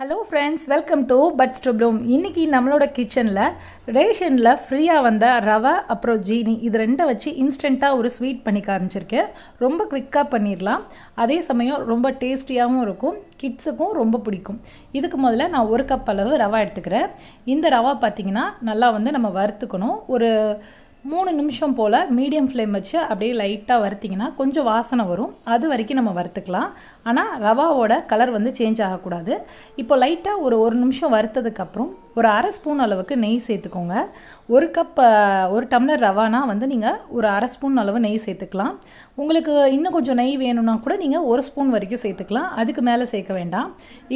Hello friends, welcome to Buds to Bloom. இன்னைக்கு நம்மளோட கிச்சன்ல ரேஷன்ல ஃப்ரீயா வந்த ரவா அப்புறம் ஜீனி இது ரெண்ட வச்சு இன்ஸ்டன்ட்டா ஒரு ஸ்வீட் பண்ணி காமிச்சிருக்கேன். ரொம்ப குவிக்கா பண்ணிரலாம். அதே சமயம் ரொம்ப டேஸ்டியாவும் இருக்கும். கிட்ஸுக்கும் ரொம்ப பிடிக்கும். இதுக்கு முதல்ல நான் 1 கப் அளவு ரவா எடுத்துக்கிறேன். இந்த ரவா பாத்தீங்கன்னா நல்லா நம்ம வறுத்துக்கணும். ஒரு 3 நிமிஷம் போல மீடியம் ஃப்ளேம் வச்சு அப்படியே லைட்டா வறுத்தீங்கன்னா கொஞ்சம் வாசனை வரும். அது வரைக்கும் நம்ம வறுத்துக்கலாம். ஆனா ரவாவோட கலர் சேஞ்ச் ஆக கூடாது. இப்போ லைட்டா ஒரு 1 நிமிஷம் வறுத்ததுக்கு அப்புறம் ஒரு 1/2 ஸ்பூன் அளவுக்கு நெய் சேர்த்துக்கோங்க. 1 கப் 1 டம்ளர் ரவானா நீங்க ஒரு 1/2 ஸ்பூன் அளவு நெய் சேர்த்துக்கலாம். உங்களுக்கு இன்னும் கொஞ்சம் நெய் வேணும்னா கூட நீங்க 1 ஸ்பூன் வரைக்கும் சேர்த்துக்கலாம். அதுக்கு மேல சேர்க்க வேண்டாம்.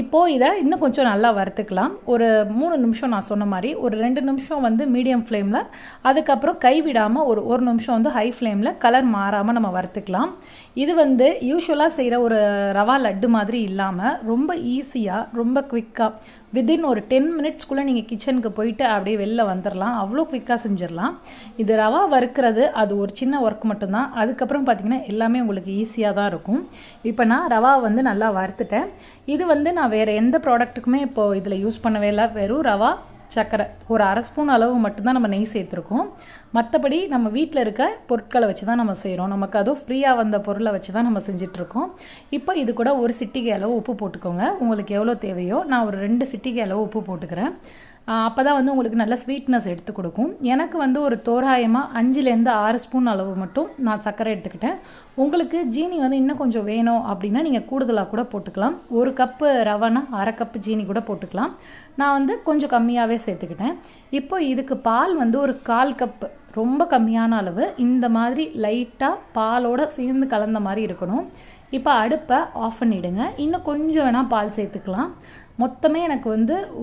இப்போ இத இன்னும் கொஞ்சம் நல்லா வறுத்துக்கலாம். ஒரு 3 நிமிஷம் நான் சொன்ன மாதிரி ஒரு 2 நிமிஷம் மீடியம் ஃப்ளேம்ல அதுக்கு அப்புறம் கை விடாம ஒரு 1 நிமிஷம் ஹை ஃப்ளேம்ல கலர் மாறாம நம்ம வறுத்துக்கலாம். இது யூசுவலா செய்யற ஒரு ரவா லட்டு மாதிரி இல்லாம ரொம்ப ஈஸியா ரொம்ப குவிக்கா within ஒரு 10 minutes குள்ள நீங்க கிச்சனுக்கு போயிட்டு அப்படியே வெளில வந்துறலாம். அவ்ளோ குவிக்கா செஞ்சிரலாம். இது ரவா வறுக்கிறது அது ஒரு சின்ன வர்க் மட்டும் தான். அதுக்கு அப்புறம் பாத்தீங்கன்னா எல்லாமே உங்களுக்கு ஈஸியா தான் இருக்கும். இப்போ நான் ரவா நல்லா வறுத்துட்டேன். இது நான் வேற எந்த ப்ராடக்ட்டுக்குமே இப்போ இதுல யூஸ் பண்ணவே இல்ல. வெறும் ரவா சக்கரை ஒரு 1/2 ஸ்பூன் அளவு மட்டும் தான் நம்ம நெய் சேர்த்திருக்கோம். மத்தபடி நம்ம வீட்ல இருக்க பொருட்களை வச்சு தான் நம்ம செய்றோம். நமக்கு அது ஃப்ரீயா வந்த பொருளை வச்சு தான் நம்ம செஞ்சிட்டு இருக்கோம். இப்போ இது கூட ஒரு சிட்டிகை அளவு உப்பு போட்டுக்கோங்க. உங்களுக்கு எவ்வளவு தேவையோ நான் ஒரு 2 சிட்டிகை அளவு உப்பு போட்டுக்கிறேன். அப்பதான் உங்களுக்கு நல்ல ஸ்வீட்னஸ் எடுத்து கொடுக்கும். எனக்கு ஒரு தோராயமா 5 ல இருந்து 6 ஸ்பூன் அளவு மட்டும் நான் சக்கரை எடுத்துக்கிட்டேன். உங்களுக்கு ஜீனி இன்னும் கொஞ்சம் வேணும் அப்படினா நீங்க கூடுதலா கூட போட்டுக்கலாம். 1 கப் ரவானா 1/2 கப் ஜீனி கூட போட்டுக்கலாம். நான் கொஞ்சம் கம்மியாவே சேர்த்துக்கிட்டேன். இப்போ இதுக்கு பால் ஒரு 1/4 கப் ரொம்ப கம்மியான அளவு இந்த மாதிரி லைட்டா பாலோட சேர்ந்து கலந்த மாதிரி இருக்கணும். இப்போ அடுப்பை ஆஃப் பண்ணிடுங்க. இன்னும் கொஞ்சம் வேணா பால் சேர்த்துக்கலாம். மொத்தமே எனக்கு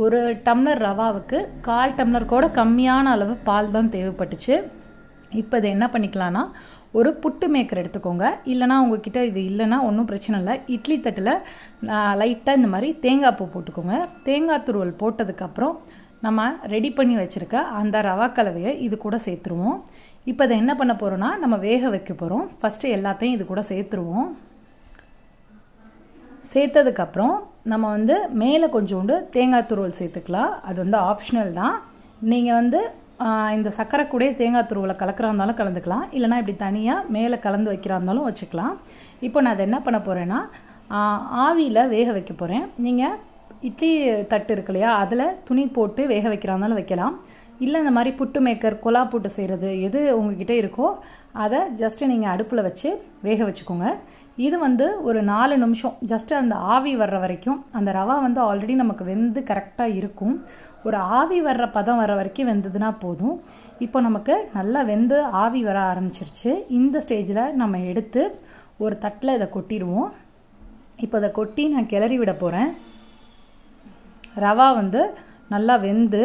ஒரு டம்ளர் ரவாவுக்கு 1/4 டம்ளர் கூட கம்மியான அளவு பால் தான் தேவைப்பட்டுச்சு. இப்போ இதை என்ன பண்ணிக்கலாம்னா ஒரு புட்டு மேக்கர் எடுத்துக்கோங்க. இல்லனா உங்ககிட்ட இது இல்லனா ஒன்றும் பிரச்சனை இல்லை. இட்லி தட்டில் லைட்டாக இந்த மாதிரி தேங்காய் பூ போட்டுக்கோங்க. தேங்காய் துருவல் போட்டதுக்கப்புறம் நம்ம ரெடி பண்ணி வச்சுருக்க அந்த ரவா கலவையை இது கூட சேர்த்துருவோம். இப்போ இதை என்ன பண்ண போகிறோம்னா நம்ம வேக வைக்க போகிறோம். ஃபஸ்ட்டு எல்லாத்தையும் இது கூட சேர்த்துருவோம். சேர்த்ததுக்கப்புறம் நம்ம மேலே கொஞ்சோண்டு தேங்காய் துருவல் சேர்த்துக்கலாம். அது ஆப்ஷனல் தான். நீங்கள் இந்த சக்கரை கூட தேங்காய் துருவலை கலக்கிறா இருந்தாலும் கலந்துக்கலாம். இல்லைனா இப்படி தனியாக மேலே கலந்து வைக்கிறா இருந்தாலும் வச்சுக்கலாம். இப்போ நான் அதை என்ன பண்ண போகிறேன்னா ஆவியில் வேக வைக்க போகிறேன். நீங்கள் இட்லி தட்டு இருக்கு இல்லையா அதில் துணி போட்டு வேக வைக்கிறா இருந்தாலும் வைக்கலாம். இல்லை இந்த மாதிரி புட்டு மேக்கர் கொலா புட்டு செய்கிறது எது உங்ககிட்ட இருக்கோ அதை ஜஸ்ட்டு நீங்கள் அடுப்பில் வச்சு வேக வச்சுக்கோங்க. இது ஒரு 4 நிமிஷம் ஜஸ்ட் அந்த ஆவி வர்ற வரைக்கும் அந்த ரவா ஆல்ரெடி நமக்கு வெந்து கரெக்டாக இருக்கும். ஒரு ஆவி வர்ற பதம் வர வரைக்கும் வெந்ததுன்னா போதும். இப்போ நமக்கு நல்லா வெந்து ஆவி வர ஆரம்பிச்சிருச்சு. இந்த ஸ்டேஜில் நம்ம எடுத்து ஒரு தட்டில் இதை கொட்டிடுவோம். இப்போ இதை கொட்டி நான் கிளறி விட போகிறேன். ரவா நல்லா வெந்து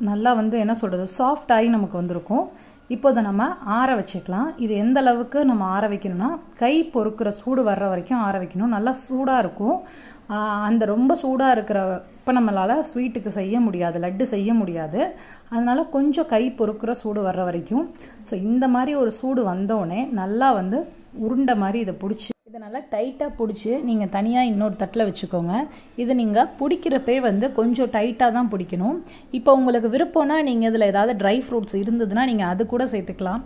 நல்லா என்ன சொல்கிறது சாஃப்ட் ஆகி நமக்கு வந்திருக்கும். இப்போ இதை நம்ம ஆற வச்சுக்கலாம். இது எந்த அளவுக்கு நம்ம ஆற வைக்கணும்னா கை பொறுக்கிற சூடு வர்ற வரைக்கும் ஆற வைக்கணும். நல்லா சூடாக இருக்கும். அந்த ரொம்ப சூடாக இருக்கிற இப்போ நம்மளால் ஸ்வீட்டுக்கு செய்ய முடியாது, லட்டு செய்ய முடியாது. அதனால கொஞ்சம் கை பொறுக்கிற சூடு வர்ற வரைக்கும். ஸோ இந்த மாதிரி ஒரு சூடு வந்தோடனே நல்லா உருண்டை மாதிரி இதை பிடிச்சி இதை நல்லா டைட்டாக பிடிச்சி நீங்கள் தனியாக இன்னொரு தட்டில் வச்சுக்கோங்க. இது நீங்கள் பிடிக்கிறப்பே கொஞ்சம் டைட்டாக தான் பிடிக்கணும். இப்போ உங்களுக்கு விருப்பம்னா நீங்கள் இதில் ஏதாவது ட்ரை ஃப்ரூட்ஸ் இருந்ததுன்னா நீங்கள் அது கூட சேர்த்துக்கலாம்.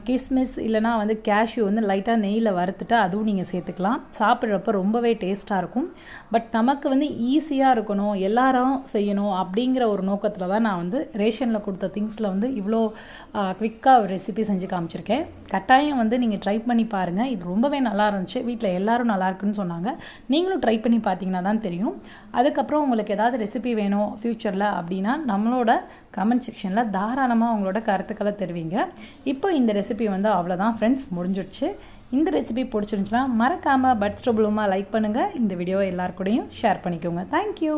கிஸ்மிஸ் இல்லைனா கேஷ்யூ லைட்டாக நெய்யில் வறுத்துட்டு அதுவும் நீங்கள் சேர்த்துக்கலாம். சாப்பிட்றப்ப ரொம்பவே டேஸ்ட்டாக இருக்கும். பட் நமக்கு ஈஸியாக இருக்கணும், எல்லாரும் செய்யணும் அப்படிங்கிற ஒரு நோக்கத்தில் தான் நான் ரேஷனில் கொடுத்த திங்ஸில் இவ்வளோ குவிக்காக ஒரு ரெசிபி செஞ்சு காமிச்சிருக்கேன். கட்டாயம் நீங்கள் ட்ரை பண்ணி பாருங்கள். இது ரொம்பவே நல்லா இருந்துச்சு. வீட்டில் எல்லாரும் நல்லா இருக்குன்னு சொன்னாங்க. நீங்களும் ட்ரை பண்ணி பார்த்தீங்கன்னா தான் தெரியும். அதுக்கப்புறம் உங்களுக்கு ஏதாவது ரெசிபி வேணும் ஃப்யூச்சரில் அப்படின்னா நம்மளோட கமெண்ட் செக்ஷனில் தாராளமாக உங்களோட கருத்துக்களை தெரிவிங்க. இப்போ இந்த ரெசிபி அவ்வளோதான் ஃப்ரெண்ட்ஸ், முடிஞ்சிடுச்சு. இந்த ரெசிபி பிடிச்சிருந்துச்சுன்னா மறக்காமல் பட்ஸ் டு ப்ளூமா லைக் பண்ணுங்கள். இந்த வீடியோவை எல்லாருக்கூடையும் ஷேர் பண்ணிக்கோங்க. தேங்க்யூ.